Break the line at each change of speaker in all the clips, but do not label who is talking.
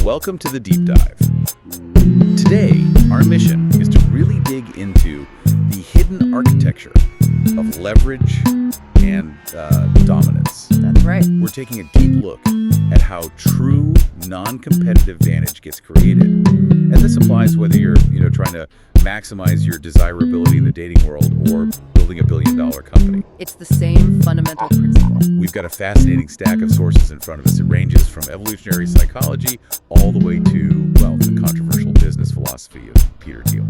Welcome to the Deep Dive. Today, our mission is to really dig into the hidden architecture of leverage and dominance.
That's right.
We're taking a deep look at how true non-competitive advantage gets created. And this applies whether you're trying to maximize your desirability in the dating world or building a billion-dollar company.
It's the same fundamental principle.
We've got a fascinating stack of sources in front of us. It ranges from evolutionary psychology all the way to, well, the controversial business philosophy of Peter Thiel.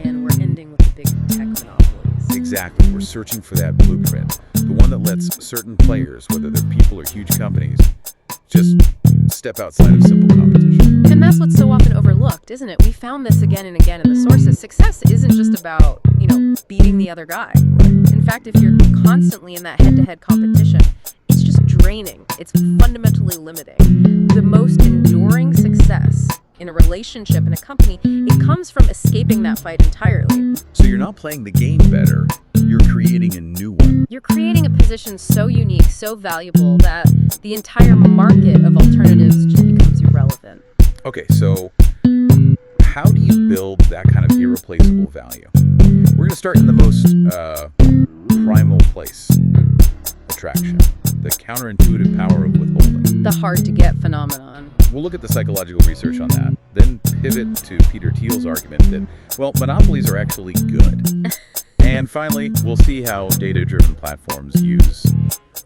And we're ending with the big tech monopolies.
Exactly. We're searching for that blueprint, the one that lets certain players, whether they're people or huge companies, just step outside of simple competition.
And that's what's so often overlooked, isn't it? We found this again and again in the sources. Success isn't just about, beating the other guy. In fact, if you're constantly in that head-to-head competition, it's just draining. It's fundamentally limiting. The most enduring success in a relationship, in a company, it comes from escaping that fight entirely.
So you're not playing the game better, you're creating a new one.
You're creating a position so unique, so valuable, that the entire market of alternatives just becomes irrelevant.
Okay, so how do you build that kind of irreplaceable value? We're going to start in the most primal place, attraction, the counterintuitive power of withholding.
The hard-to-get phenomenon.
We'll look at the psychological research on that, then pivot to Peter Thiel's argument that, well, monopolies are actually good. And finally, we'll see how data-driven platforms use,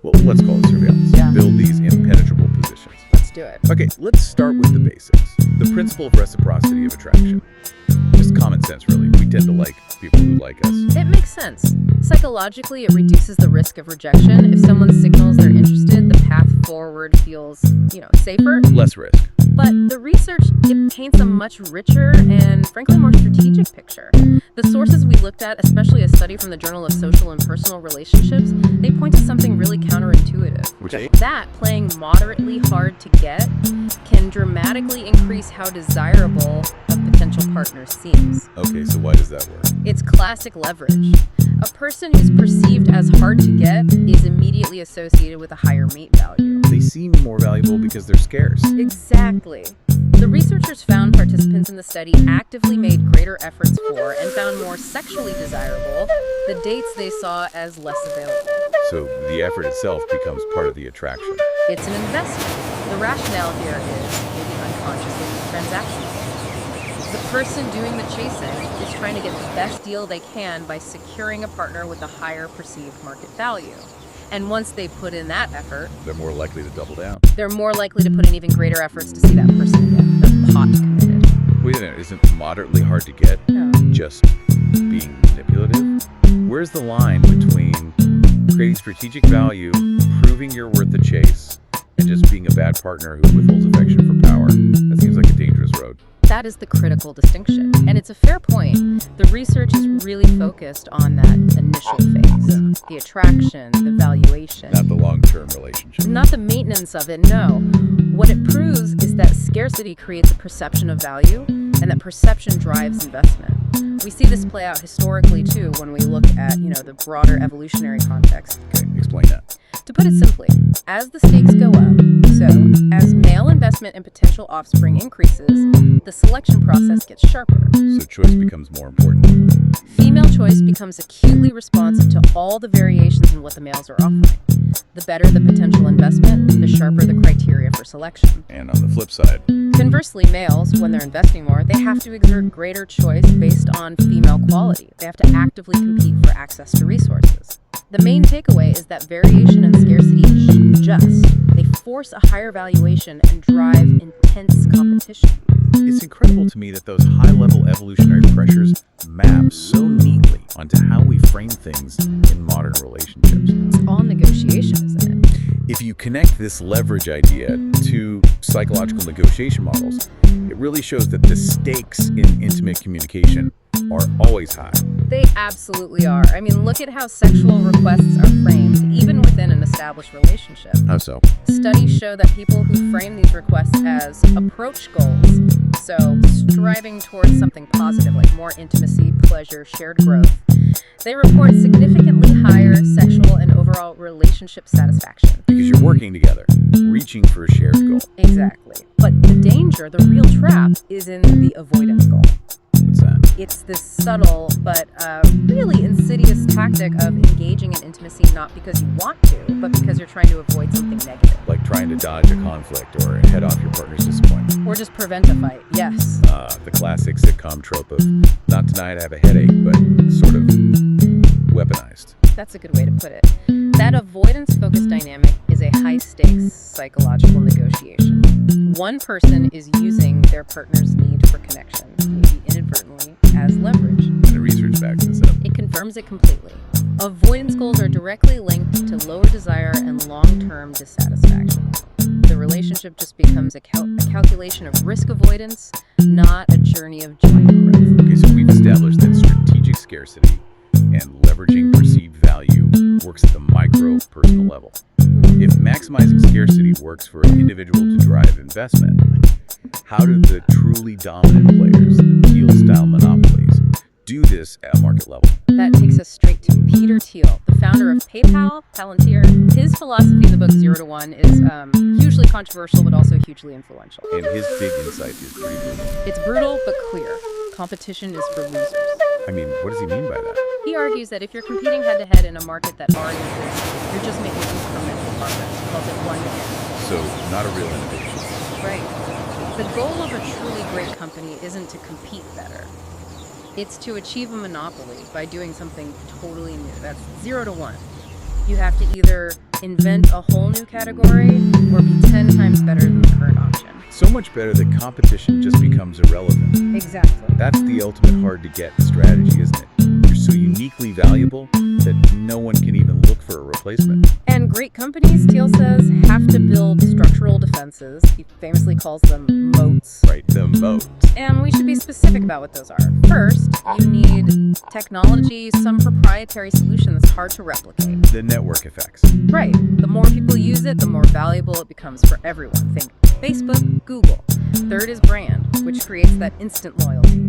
well, let's call it surveillance, to build these impenetrable positions.
Let's do it.
Okay, let's start with the basics. The principle of reciprocity of attraction. Just common sense, really. We tend to like people who like us.
It makes sense. Psychologically, it reduces the risk of rejection. If someone signals they're interested, the path forward feels, safer.
Less risk.
But the research, it paints a much richer and, frankly, more strategic picture. The sources we looked at, especially a study from the Journal of Social and Personal Relationships, they point to something really counterintuitive. That playing moderately hard to get can dramatically increase how desirable a potential partner seems.
Okay, so why does that work?
It's classic leverage. A person who's perceived as hard to get is immediately associated with a higher mate value.
They seem more valuable because they're scarce.
Exactly. The researchers found participants in the study actively made greater efforts for and found more sexually desirable the dates they saw as less available.
So the effort itself becomes part of the attraction.
It's an investment. The rationale here is maybe unconsciously transactional. The person doing the chasing is trying to get the best deal they can by securing a partner with a higher perceived market value. And once they put in that effort,
they're more likely to double down.
They're more likely to put in even greater efforts to see that person again. They're pot committed.
Wait a minute, isn't moderately hard to get just being manipulative? Where's the line between creating strategic value, proving you're worth the chase, and just being a bad partner who withholds affection for power? That seems like a dangerous road.
That is the critical distinction. And it's a fair point. The research is really focused on that initial phase. The attraction, the valuation.
Not the long-term relationship.
Not the maintenance of it, no. What it proves is that scarcity creates a perception of value, and that perception drives investment. We see this play out historically, too, when we look at, the broader evolutionary context.
Okay, explain that.
To put it simply, as the stakes go up, so as male investment in potential offspring increases, the selection process gets sharper.
So choice becomes more important.
Female choice becomes acutely responsive to all the variations in what the males are offering. The better the potential investment, the sharper the criteria for selection.
And on the flip side,
conversely, males, when they're investing more, they have to exert greater choice based on female quality. They have to actively compete for access to resources. The main takeaway is that variation and scarcity they force a higher valuation and drive intense competition.
It's incredible to me that those high-level evolutionary pressures map so neatly onto how we frame things in modern relationships.
It's all negotiation, isn't it?
If you connect this leverage idea to psychological negotiation models, it really shows that the stakes in intimate communication are always high.
They absolutely are. I mean, look at how sexual requests are framed, even within an established relationship.
How so?
Studies show that people who frame these requests as approach goals, so striving towards something positive like more intimacy, pleasure, shared growth, they report significantly higher sexual and overall overall relationship satisfaction.
Because you're working together, reaching for a shared goal.
Exactly. But the danger, the real trap, is in the avoidance goal.
What's that?
It's this subtle but really insidious tactic of engaging in intimacy not because you want to, but because you're trying to avoid something negative.
Like trying to dodge a conflict or head off your partner's disappointment.
Or just prevent a fight, yes.
The classic sitcom trope of, not tonight, I have a headache, but sort of weaponized.
That's a good way to put it. That avoidance-focused dynamic is a high-stakes psychological negotiation. One person is using their partner's need for connection, maybe inadvertently, as leverage.
And the research backs this up.
It confirms it completely. Avoidance goals are directly linked to lower desire and long-term dissatisfaction. The relationship just becomes a calculation of risk avoidance, not a journey of joint growth.
Okay, so we've established that strategic scarcity and leveraging perceived value works at the micro-personal level. If maximizing scarcity works for an individual to drive investment, how do the truly dominant players, the Thiel-style monopolies, do this at a market level?
That takes us straight to Peter Thiel, the founder of PayPal, Palantir. His philosophy in the book 0 to 1 is hugely controversial, but also hugely influential.
And his big insight is pretty brutal.
It's brutal, but clear. Competition is for losers.
I mean, what does he mean by that?
He argues that if you're competing head-to-head in a market that already exists, you're just making incremental progress. He calls it one hit.
So, not a real innovation.
Right. The goal of a truly great company isn't to compete better. It's to achieve a monopoly by doing something totally new. That's 0 to 1. You have to either invent a whole new category or be 10 times better than the current option.
So much better that competition just becomes irrelevant.
Exactly.
That's the ultimate hard-to-get strategy, isn't it? You're so uniquely valuable that no one can even look for a replacement.
And great companies, Thiel says, have to build structural defenses. He famously calls them moats.
Right, the moat.
And we should be specific about what those are. First, you need technology, some proprietary solution that's hard to replicate.
The network effects.
Right. The more people use it, the more valuable it becomes for everyone. Think Facebook, Google. Third is brand, which creates that instant loyalty.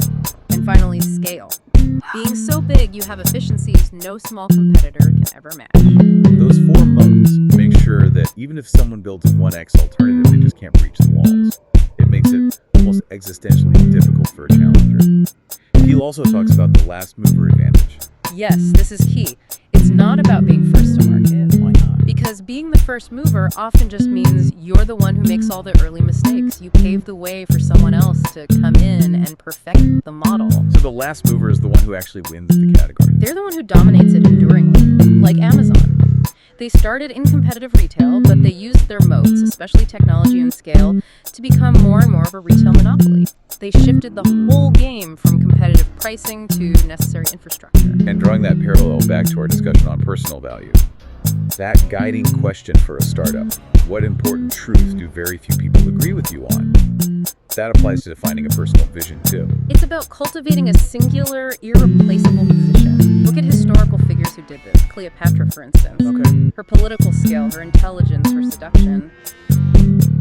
And finally, scale. Being so big, you have efficiencies no small competitor can ever match.
Those 4 moats make sure that even if someone builds a 1x alternative, they just can't breach the walls. It makes it almost existentially difficult for a challenger. Thiel also talks about the last mover advantage.
Yes, this is key. It's not about being first to market.
Why not?
Because being the first mover often just means you're the one who makes all the early mistakes. You pave the way for someone else to come in and perfect the model.
So the last mover is the one who actually wins the category.
They're the one who dominates it enduringly, like Amazon. They started in competitive retail, but they used their moats, especially technology and scale, to become more and more of a retail monopoly. They shifted the whole game from competitive pricing to necessary infrastructure.
And drawing that parallel back to our discussion on personal value, that guiding question for a startup, what important truth do very few people agree with you on? That applies to defining a personal vision too.
It's about cultivating a singular, irreplaceable position. Look at historical figures who did this. Cleopatra, for instance.
Okay.
Her political skill, her intelligence, her seduction.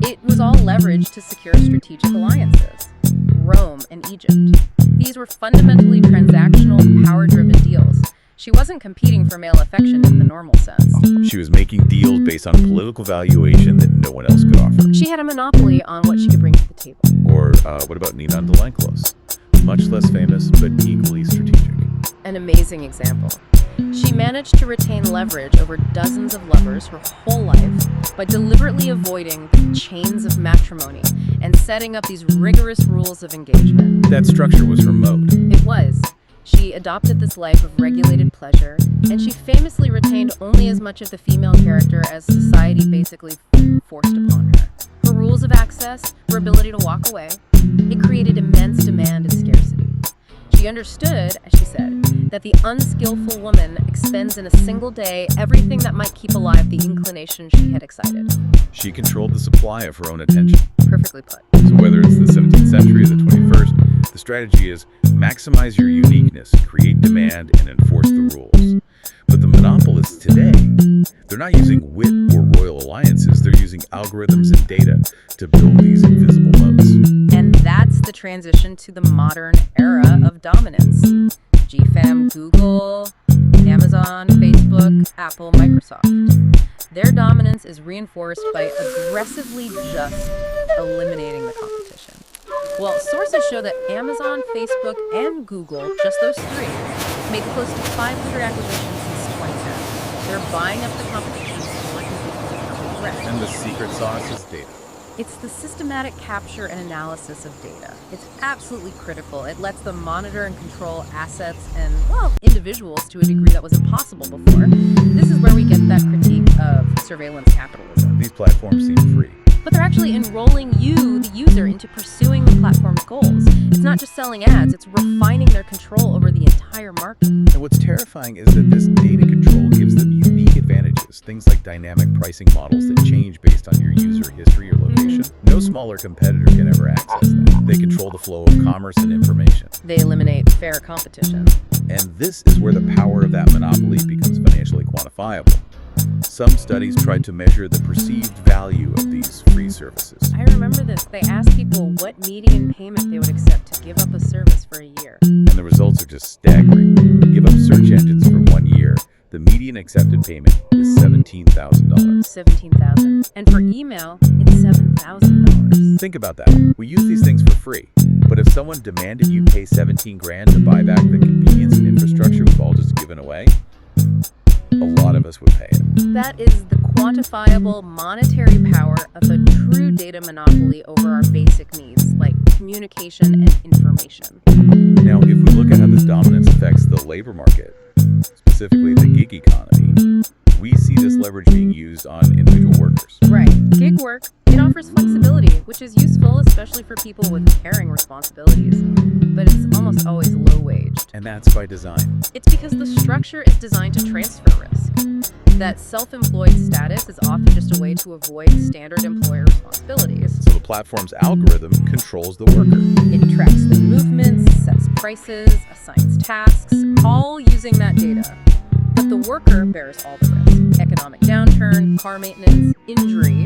It was all leveraged to secure strategic alliances. Rome and Egypt. These were fundamentally transactional, power-driven deals. She wasn't competing for male affection in the normal sense.
She was making deals based on a political valuation that no one else could offer.
She had a monopoly on what she could bring to the table.
Or what about Nina Delanclos? Much less famous, but equally strategic.
An amazing example. She managed to retain leverage over dozens of lovers her whole life by deliberately avoiding the chains of matrimony and setting up these rigorous rules of engagement.
That structure was her moat.
It was. She adopted this life of regulated pleasure, and she famously retained only as much of the female character as society basically forced upon her. Her rules of access, her ability to walk away, it created immense demand and scarcity. She understood, as she said, that the unskillful woman expends in a single day everything that might keep alive the inclination she had excited.
She controlled the supply of her own attention.
Perfectly put.
So whether it's the 17th century or the 21st, the strategy is maximize your uniqueness, create demand, and enforce the rules. But the monopolists today, they're not using wit or royal alliances, they're using algorithms and data to build these invisible moats.
And that's the transition to the modern era of dominance. GFAM, Google, Amazon. Amazon, Facebook, Apple, Microsoft. Their dominance is reinforced by aggressively just eliminating the competition. Well, sources show that Amazon, Facebook, and Google, just those three, made close to 500 acquisitions since 2010. They're buying up the competition and working to become a threat.
And the secret sauce is data.
It's the systematic capture and analysis of data. It's absolutely critical. It lets them monitor and control assets and, well, individuals to a degree that was impossible before. This is where we get that critique of surveillance capitalism.
These platforms seem free.
But they're actually enrolling you, the user, into pursuing the platform's goals. It's not just selling ads, it's refining their control over the entire market.
And what's terrifying is that this data control gives them unique advantages, things like dynamic pricing models that change based on your user history or location. No smaller competitor can ever access that. They control the flow of commerce and information.
They eliminate fair competition.
And this is where the power of that monopoly becomes financially quantifiable. Some studies tried to measure the perceived value of these free services.
I remember this. They asked people what median payment they would accept to give up a service for a year.
And the results are just staggering. Give up search engines for 1 year. The median accepted payment is $17,000.
$17,000. And for email, it's $7,000.
Think about that. We use these things for free. But if someone demanded you pay 17 grand to buy back the convenience and infrastructure we've all just given away, a lot of us would pay it.
That is the quantifiable monetary power of a true data monopoly over our basic needs, like communication and information.
Now, if we look at how this dominance affects the labor market, specifically the gig economy, we see this leverage being used on individual workers.
Right. Gig work, it offers flexibility, which is useful especially for people with caring responsibilities. But it's almost always low-waged.
And that's by design.
It's because the structure is designed to transfer risk. That self-employed status is often just a way to avoid standard employer responsibilities.
So the platform's algorithm controls the worker.
It tracks their movements, sets prices, assigns tasks, all using that data. But the worker bears all the risk. Economic downturn, car maintenance, injury.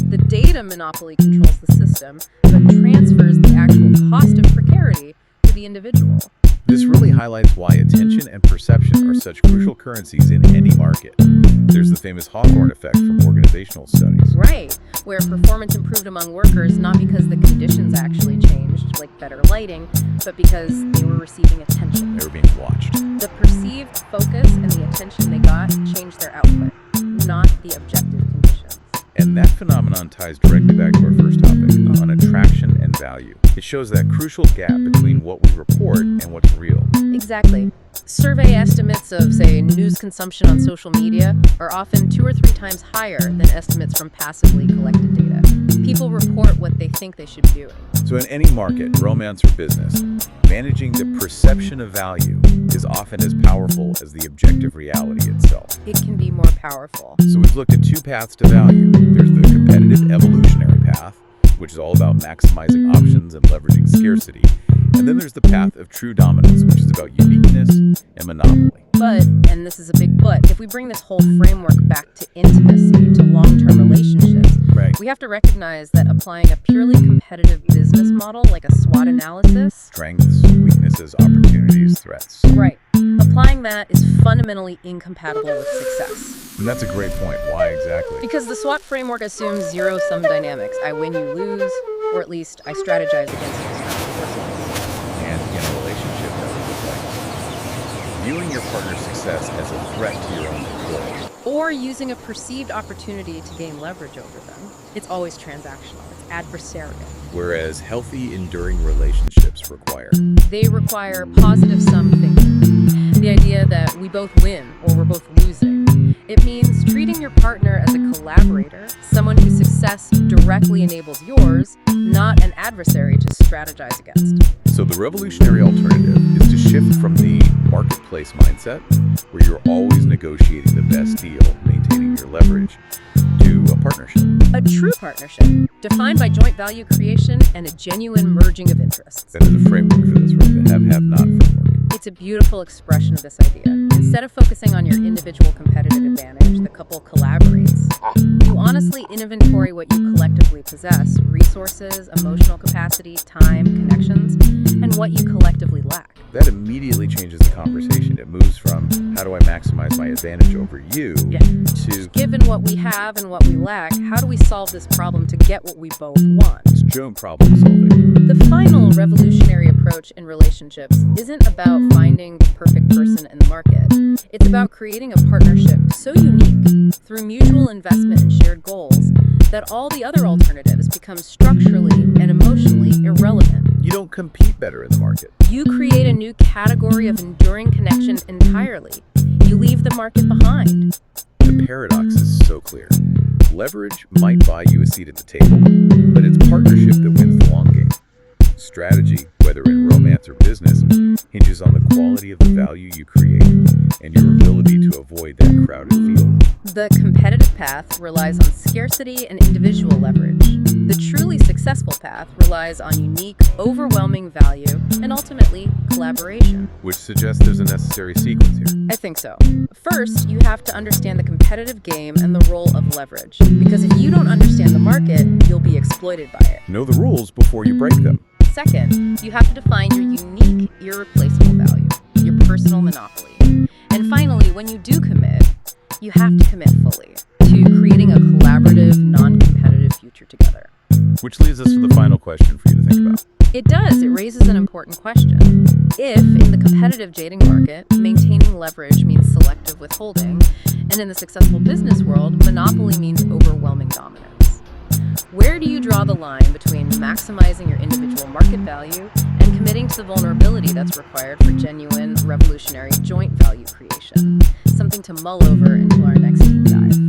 The data monopoly controls the system, but transfers the actual cost of precarity to the individual.
This really highlights why attention and perception are such crucial currencies in any market. There's the famous Hawthorne effect from organizational studies.
Right, where performance improved among workers not because the conditions actually changed, like better lighting, but because they were receiving attention.
They were being watched.
The perceived focus and the attention they got changed their output, not the objective conditions.
And that phenomenon ties directly back to our first topic, on attraction and value. It shows that crucial gap between what we report and what's real.
Exactly. Survey estimates of, say, news consumption on social media are often 2 or 3 times higher than estimates from passively collected data. People report what they think they should be doing.
So in any market, romance or business, managing the perception of value is often as powerful as the objective reality itself.
It can be more powerful.
So we've looked at 2 paths to value. There's the competitive evolutionary path, which is all about maximizing options and leveraging scarcity. And then there's the path of true dominance, which is about uniqueness and monopoly.
But, and this is a big but, if we bring this whole framework back to intimacy, to long-term relationships,
Right.
we have to recognize that applying a purely competitive business model like a SWOT analysis,
Strengths, weaknesses, opportunities, threats.
right, applying that is fundamentally incompatible with success.
And that's a great point. Why exactly?
Because the SWOT framework assumes zero-sum dynamics. I win, you lose, or at least I strategize against external forces.
And in a relationship, that would look like viewing your partner's success as a threat to your own control.
Or using a perceived opportunity to gain leverage over them. It's always transactional. It's adversarial.
Whereas healthy, enduring relationships
They require positive-sum thinking. The idea that we both win or we're both losing. It means treating your partner as a collaborator, someone whose success directly enables yours, not an adversary to strategize against.
So the revolutionary alternative is to shift from the marketplace mindset, where you're always negotiating the best deal, maintaining your leverage, to a partnership.
A true partnership, defined by joint value creation and a genuine merging of interests.
That is a framework for this, right? The have-not framework.
It's a beautiful expression of this idea. Instead of focusing on your individual competitive advantage, the couple collaborates. You honestly inventory what you collectively possess, resources, emotional capacity, time, connections, and what you collectively lack.
That immediately changes the conversation. It moves from how do I maximize my advantage over you to
Given what we have and what we lack, how do we solve this problem to get what we both want?
it's Joan problem solving.
The final revolutionary approach in relationships isn't about finding the perfect person in the market. It's about creating a partnership so unique through mutual investment and shared goals that all the other alternatives become structurally and emotionally irrelevant.
You don't compete better in the market.
You create a new category of enduring connection entirely. You leave the market behind.
The paradox is so clear. Leverage might buy you a seat at the table, but it's partnership that wins the long game. Strategy, whether in romance or business, hinges on the quality of the value you create and your ability to avoid that crowded field.
The competitive path relies on scarcity and individual leverage. The truly successful path relies on unique, overwhelming value and ultimately collaboration.
Which suggests there's a necessary sequence here.
I think so. First, you have to understand the competitive game and the role of leverage. Because if you don't understand the market, you'll be exploited by it.
Know the rules before you break them.
Second, you have to define your unique, irreplaceable value, your personal monopoly. And finally, when you do commit, you have to commit fully to creating a collaborative, non-competitive future together.
Which leads us to the final question for you to think about.
It does. It raises an important question. If, in the competitive dating market, maintaining leverage means selective withholding, and in the successful business world, monopoly means overwhelming dominance, where do you draw the line between maximizing your individual market value and committing to the vulnerability that's required for genuine, revolutionary joint value creation? Something to mull over until our next deep dive.